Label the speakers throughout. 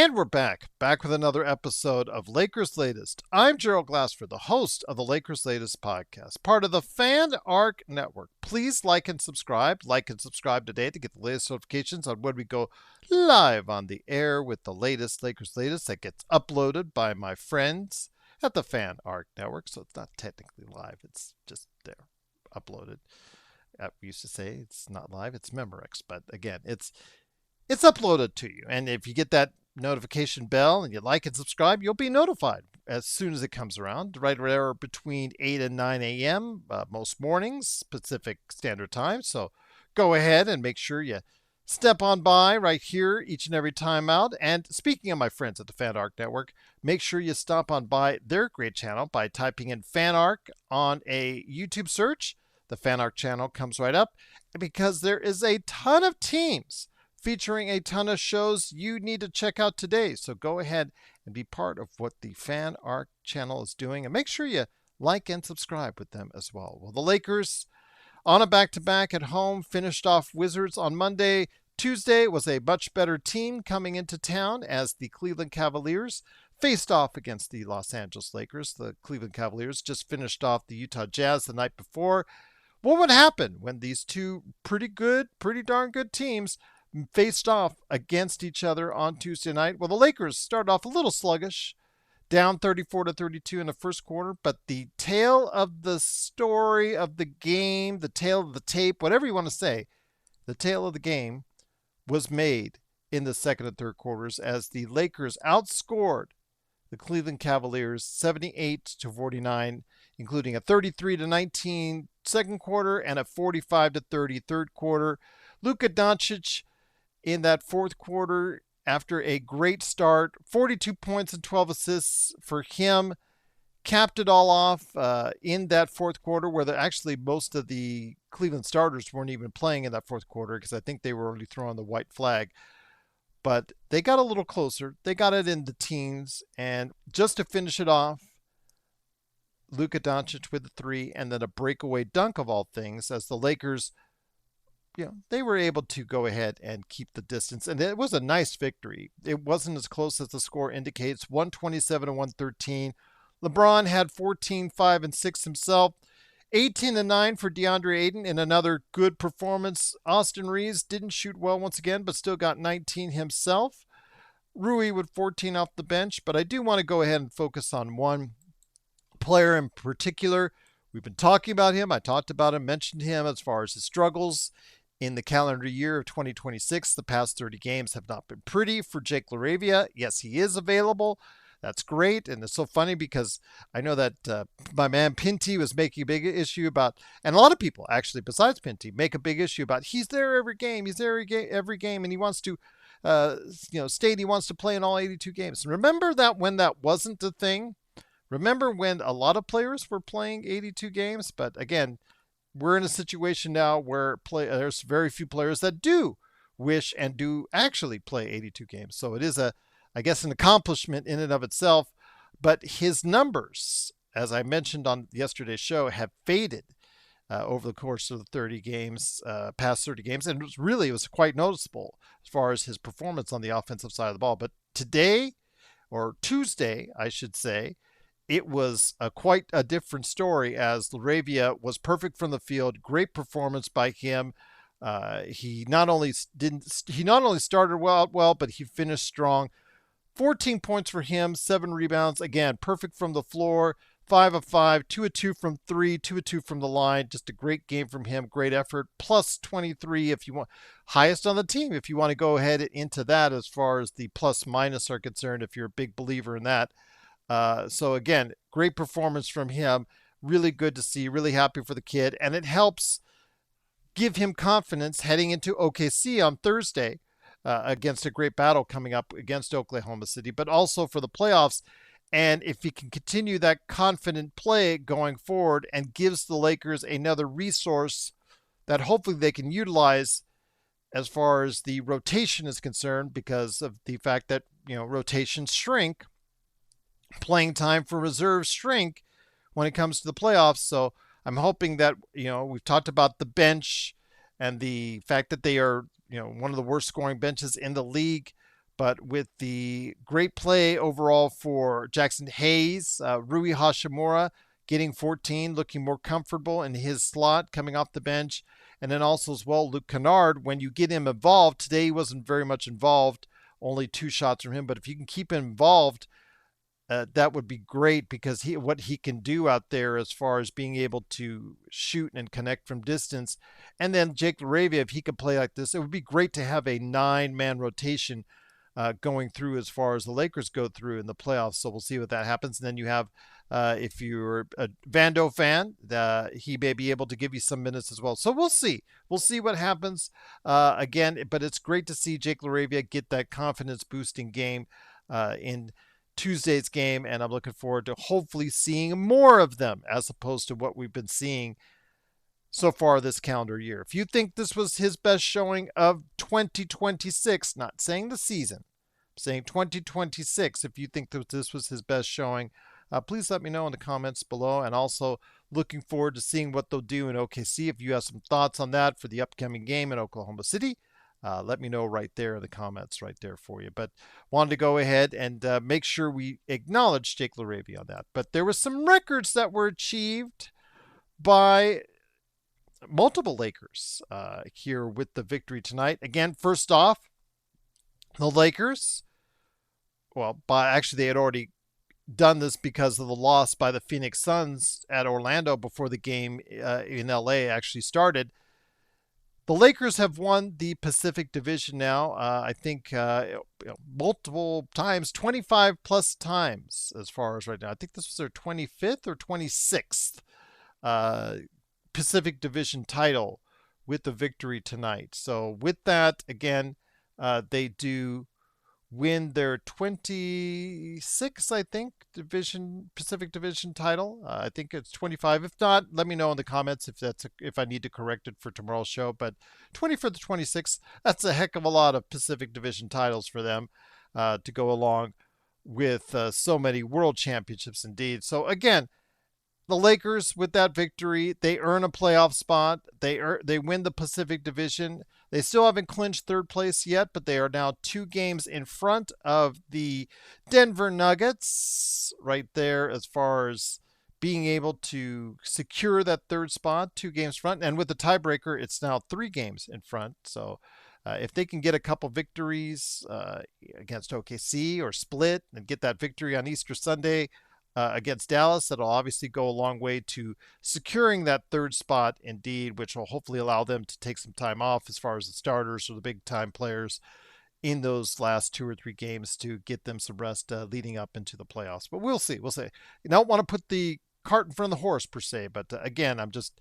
Speaker 1: And we're back with another episode of Lakers Latest. I'm Gerald Glassford, the host of the Lakers Latest podcast, part of the Fan Arc Network. Please like and subscribe. Like and subscribe today to get the latest notifications on when we go live on the air with the latest Lakers Latest that gets uploaded by my friends at the Fan Arc Network. So it's not technically live, it's just there, uploaded. We used to say it's not live, it's Memorex, but again, it's uploaded to you. And if you get that notification bell and you like and subscribe, you'll be notified as soon as it comes around, right there between 8 and 9 a.m. Most mornings, Pacific Standard Time. So go ahead and make sure you step on by right here each and every time out. And speaking of my friends at the Fan Arc Network, make sure you stop on by their great channel by typing in Fan Arc on a YouTube search. The Fan Arc channel comes right up because there is a ton of teams featuring a ton of shows you need to check out today. So go ahead and be part of what the Fan Arc channel is doing, and make sure you like and subscribe with them as well. Well, the Lakers on a back-to-back at home finished off Wizards on Monday. Tuesday was a much better team coming into town as the Cleveland Cavaliers faced off against the Los Angeles Lakers. The Cleveland Cavaliers just finished off the Utah Jazz the night before. What would happen when these two pretty darn good teams faced off against each other on Tuesday night? Well, the Lakers started off a little sluggish, down 34-32 in the first quarter, but the tale of the story of the game, the tale of the tape, whatever you want to say, the tale of the game was made in the second and third quarters as the Lakers outscored the Cleveland Cavaliers 78-49, including a 33-19 second quarter and a 45-30 third quarter. Luka Doncic in that fourth quarter, after a great start, 42 points and 12 assists for him, capped it all off in that fourth quarter, where actually most of the Cleveland starters weren't even playing in that fourth quarter because I think they were already throwing the white flag. But they got a little closer. They got it in the teens. And just to finish it off, Luka Doncic with the three, and then a breakaway dunk of all things as the Lakers, they were able to go ahead and keep the distance. And it was a nice victory. It wasn't as close as the score indicates, 127-113. LeBron had 14, 5, and 6 himself. 18-9 for DeAndre Ayton in another good performance. Austin Reeves didn't shoot well once again, but still got 19 himself. Rui with 14 off the bench, but I do want to go ahead and focus on one player in particular. We've been talking about him. I talked about him, mentioned him as far as his struggles in the calendar year of 2026. The past 30 games have not been pretty for Jake LaRavia. Yes, he is available. That's great. And it's so funny because I know that my man Pinty was making a big issue about, and a lot of people actually, besides Pinty, make a big issue about he's there every game. He's there every game, and he wants to, state he wants to play in all 82 games. Remember that when that wasn't the thing? Remember when a lot of players were playing 82 games? But again, we're in a situation now where there's very few players that do wish and do actually play 82 games. So it is I guess, an accomplishment in and of itself. But his numbers, as I mentioned on yesterday's show, have faded over the course of the 30 games, past 30 games. And it was quite noticeable as far as his performance on the offensive side of the ball. But today, or Tuesday, I should say, it was quite a different story as LaRavia was perfect from the field. Great performance by him. He not only started well, but he finished strong. 14 points for him, 7 rebounds. Again, perfect from the floor, 5 of 5, 2 of 2 from 3, 2 of 2 from the line. Just a great game from him, great effort. Plus 23 if you want, highest on the team if you want to go ahead into that as far as the plus minus are concerned, if you're a big believer in that. So again, great performance from him. Really good to see, really happy for the kid. And it helps give him confidence heading into OKC on Thursday. Against a great battle coming up against Oklahoma City, but also for the playoffs. And if he can continue that confident play going forward and gives the Lakers another resource that hopefully they can utilize as far as the rotation is concerned, because of the fact that, rotations shrink, playing time for reserves shrink when it comes to the playoffs. So I'm hoping that, we've talked about the bench and the fact that they are, one of the worst scoring benches in the league. But with the great play overall for Jackson Hayes, Rui Hashimura getting 14, looking more comfortable in his slot coming off the bench. And then also as well, Luke Kennard, when you get him involved, today he wasn't very much involved, only 2 shots from him. But if you can keep him involved, that would be great because what he can do out there as far as being able to shoot and connect from distance. And then Jake LaRavia, if he could play like this, it would be great to have a 9-man rotation going through as far as the Lakers go through in the playoffs. So we'll see what that happens. And then you have, if you're a Vando fan, he may be able to give you some minutes as well. So we'll see. We'll see what happens again. But it's great to see Jake LaRavia get that confidence-boosting game in Tuesday's game, and I'm looking forward to hopefully seeing more of them as opposed to what we've been seeing so far this calendar year. If you think this was his best showing of 2026, not saying the season, I'm saying 2026, if you think that this was his best showing, please let me know in the comments below. And also looking forward to seeing what they'll do in OKC. If you have some thoughts on that for the upcoming game in Oklahoma City, let me know right there in the comments right there for you. But wanted to go ahead and make sure we acknowledge Jake LaRavia on that. But there were some records that were achieved by multiple Lakers here with the victory tonight. Again, first off, the Lakers, actually they had already done this because of the loss by the Phoenix Suns at Orlando before the game in LA actually started. The Lakers have won the Pacific Division now, I think multiple times, 25 plus times as far as right now. I think this was their 25th or 26th Pacific Division title with the victory tonight. So with that, again, they do win their 26th, I think, Pacific Division title. I think it's 25. If not, let me know in the comments if I need to correct it for tomorrow's show. But 25th to 26th, that's a heck of a lot of Pacific Division titles for them to go along with so many world championships indeed. So again, the Lakers with that victory, they earn a playoff spot. They win the Pacific Division. They still haven't clinched third place yet, but they are now 2 games in front of the Denver Nuggets right there as far as being able to secure that third spot, 2 games front. And with the tiebreaker, it's now 3 games in front. So if they can get a couple victories against OKC or split and get that victory on Easter Sunday against Dallas, that'll obviously go a long way to securing that third spot indeed, which will hopefully allow them to take some time off as far as the starters or the big time players in those last 2 or 3 games to get them some rest leading up into the playoffs. But we'll see. You don't want to put the cart in front of the horse per se, but again, I'm just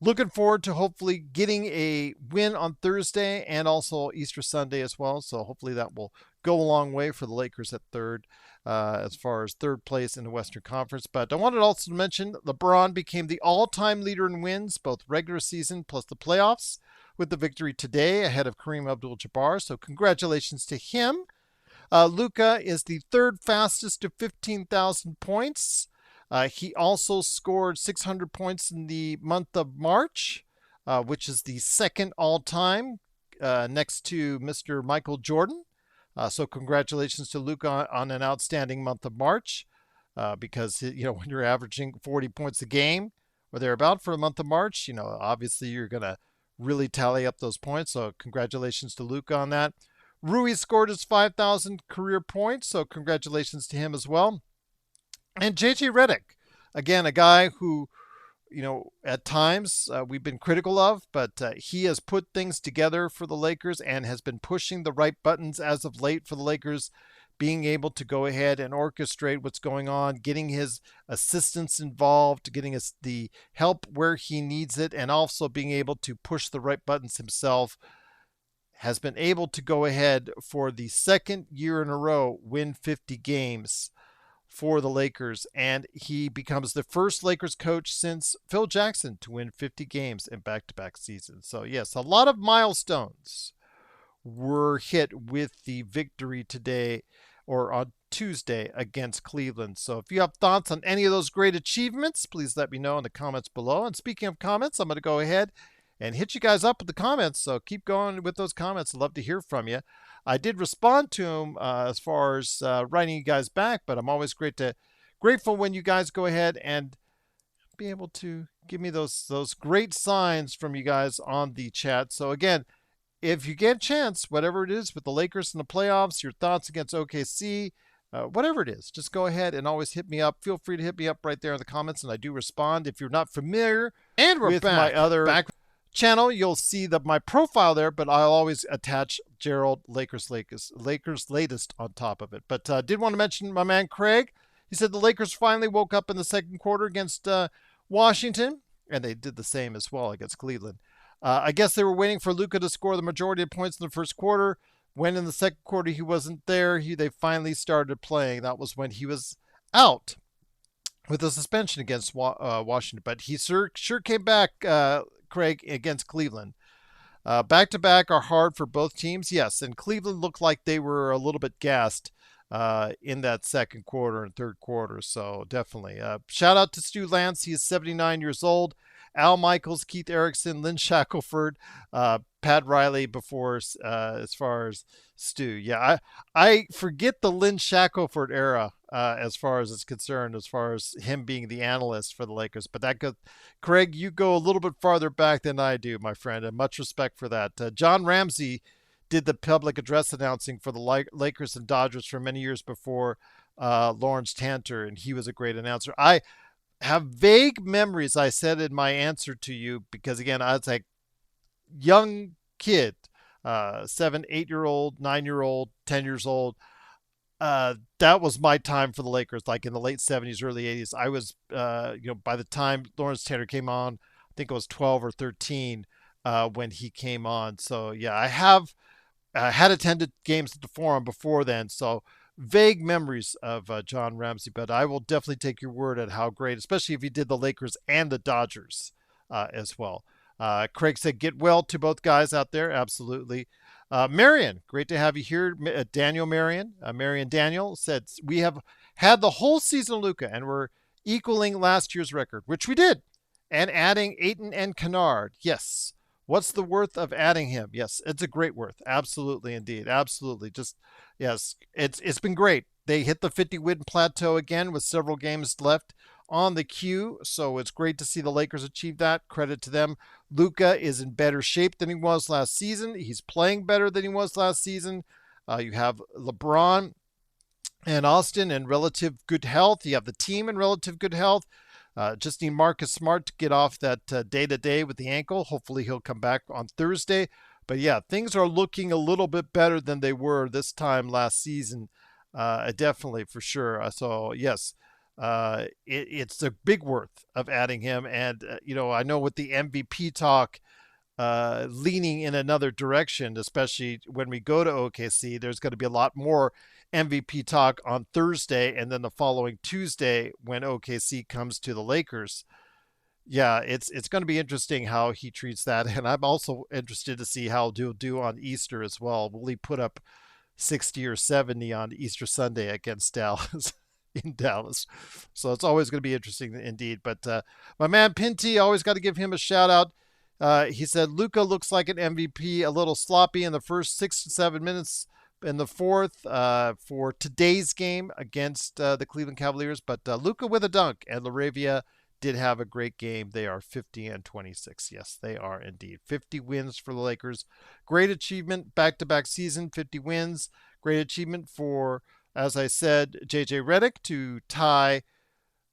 Speaker 1: looking forward to hopefully getting a win on Thursday and also Easter Sunday as well. So hopefully that will go a long way for the Lakers at third. As far as third place in the Western Conference. But I wanted also to mention LeBron became the all-time leader in wins, both regular season plus the playoffs, with the victory today ahead of Kareem Abdul-Jabbar. So congratulations to him. Luka is the 3rd fastest to 15,000 points. He also scored 600 points in the month of March, which is the 2nd all-time next to Mr. Michael Jordan. So congratulations to Luka on an outstanding month of March because, when you're averaging 40 points a game or thereabout for the month of March, obviously you're going to really tally up those points. So congratulations to Luka on that. Rui scored his 5,000 career points. So congratulations to him as well. And JJ Redick, again, a guy who, at times we've been critical of, but he has put things together for the Lakers and has been pushing the right buttons as of late for the Lakers, being able to go ahead and orchestrate what's going on, getting his assistants involved, getting us the help where he needs it, and also being able to push the right buttons himself. Has been able to go ahead for the 2nd year in a row, win 50 games for the Lakers, and he becomes the first Lakers coach since Phil Jackson to win 50 games in back-to-back seasons. So yes, a lot of milestones were hit with the victory today or on Tuesday against Cleveland. So if you have thoughts on any of those great achievements, please let me know in the comments below. And speaking of comments, I'm going to go ahead and hit you guys up with the comments. So keep going with those comments. I'd love to hear from you. I did respond to him as far as writing you guys back, but I'm always grateful when you guys go ahead and be able to give me those great signs from you guys on the chat. So again, if you get a chance, whatever it is with the Lakers in the playoffs, your thoughts against OKC, whatever it is, just go ahead and always hit me up. Feel free to hit me up right there in the comments, and I do respond. If you're not familiar
Speaker 2: And we're
Speaker 1: with
Speaker 2: back.
Speaker 1: my other channel, you'll see my profile there, but I'll always attach Gerald Lakers latest on top of it. But did want to mention my man Craig. He said the Lakers finally woke up in the second quarter against Washington, and they did the same as well against Cleveland. I guess they were waiting for Luka to score the majority of points in the first quarter. When in the second quarter he wasn't there, they finally started playing. That was when he was out with a suspension against Washington. But he sure came back, Craig, against Cleveland. Back-to-back are hard for both teams, yes. And Cleveland looked like they were a little bit gassed in that second quarter and third quarter. So definitely. Shout out to Stu Lance. He is 79 years old. Al Michaels, Keith Erickson, Lynn Shackelford, Pat Riley before as far as Stu. Yeah, I forget the Lynn Shackelford era as far as it's concerned, as far as him being the analyst for the Lakers. But that goes, Craig, you go a little bit farther back than I do, my friend, and much respect for that. John Ramsey did the public address announcing for the Lakers and Dodgers for many years before Lawrence Tanter, and he was a great announcer. I have vague memories, I said in my answer to you, because again, I was like young kid, 7, 8-year-old, 9-year-old, 10 years old. That was my time for the Lakers, like in the late 70s, early 80s. I was, by the time Lawrence Tanner came on, I think it was 12 or 13 when he came on. So yeah, I had attended games at the Forum before then, so vague memories of John Ramsey, but I will definitely take your word at how great, especially if he did the Lakers and the Dodgers as well. Craig said, get well to both guys out there. Absolutely. Marion, great to have you here. Daniel Marion, Marion Daniel said, we have had the whole season of Luka and we're equaling last year's record, which we did, and adding Ayton and Kennard. Yes. What's the worth of adding him? Yes, it's a great worth. Absolutely, indeed. Absolutely. Just, yes, it's been great. They hit the 50-win plateau again with several games left on the queue, so it's great to see the Lakers achieve that. Credit to them. Luka is in better shape than he was last season. He's playing better than he was last season. You have LeBron and Austin in relative good health. You have the team in relative good health. Just need Marcus Smart to get off that day-to-day with the ankle. Hopefully he'll come back on Thursday. But yeah, things are looking a little bit better than they were this time last season. Definitely, for sure. So yes, it's a big worth of adding him. And, I know with the MVP talk leaning in another direction, especially when we go to OKC, there's going to be a lot more MVP talk on Thursday and then the following Tuesday when OKC comes to the Lakers. Yeah, it's going to be interesting how he treats that. And I'm also interested to see how he'll do on Easter as well. Will he put up 60 or 70 on Easter Sunday against Dallas in Dallas? So it's always going to be interesting indeed. But my man Pinty, always got to give him a shout out. He said, Luka looks like an MVP, a little sloppy in the first 6 to 7 minutes in the fourth for today's game against the Cleveland Cavaliers. But Luka with a dunk, and LaRavia did have a great game. They are 50-26. Yes, they are indeed. 50 wins for the Lakers. Great achievement, back-to-back season, 50 wins. Great achievement for, as I said, J.J. Redick to tie,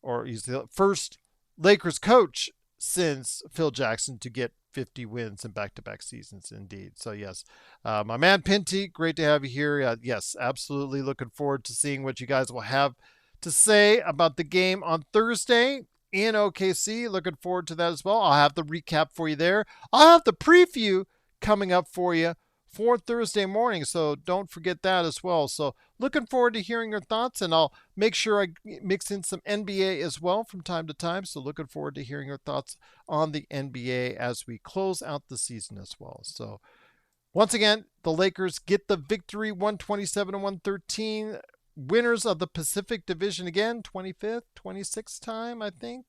Speaker 1: or he's the first Lakers coach since Phil Jackson to get 50 wins in back-to-back seasons, indeed. So, yes. My man Pinty, great to have you here. Yes, absolutely looking forward to seeing what you guys will have to say about the game on Thursday in OKC. Looking forward to that as well. I'll have the recap for you there. I'll have the preview coming up for you for Thursday morning, so don't forget that as well. So looking forward to hearing your thoughts, and I'll make sure I mix in some NBA as well from time to time. So looking forward to hearing your thoughts on the NBA as we close out the season as well. So once again, the Lakers get the victory, 127-113. Winners of the Pacific Division again, 25th, 26th time, I think.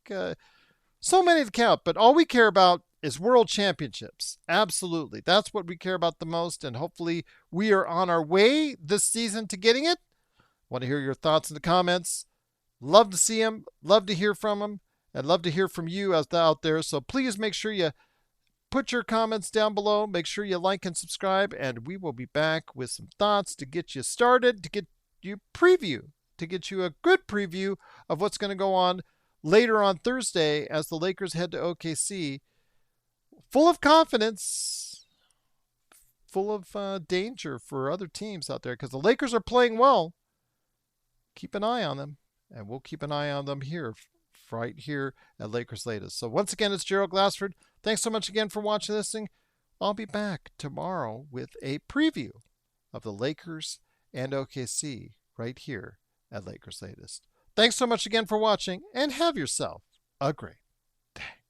Speaker 1: So many to count, but all we care about is world championships. Absolutely. That's what we care about the most. And hopefully we are on our way this season to getting it. Want to hear your thoughts in the comments. Love to see them. Love to hear from them. And love to hear from you out there. So please make sure you put your comments down below. Make sure you like and subscribe. And we will be back with some thoughts to get you started, to get you to get you a good preview of what's going to go on later on Thursday as the Lakers head to OKC. Full of confidence, full of danger for other teams out there because the Lakers are playing well. Keep an eye on them, and we'll keep an eye on them here, right here at Lakers Latest. So once again, it's Gerald Glassford. Thanks so much again for watching and listening. I'll be back tomorrow with a preview of the Lakers and OKC right here at Lakers Latest. Thanks so much again for watching, and have yourself a great day.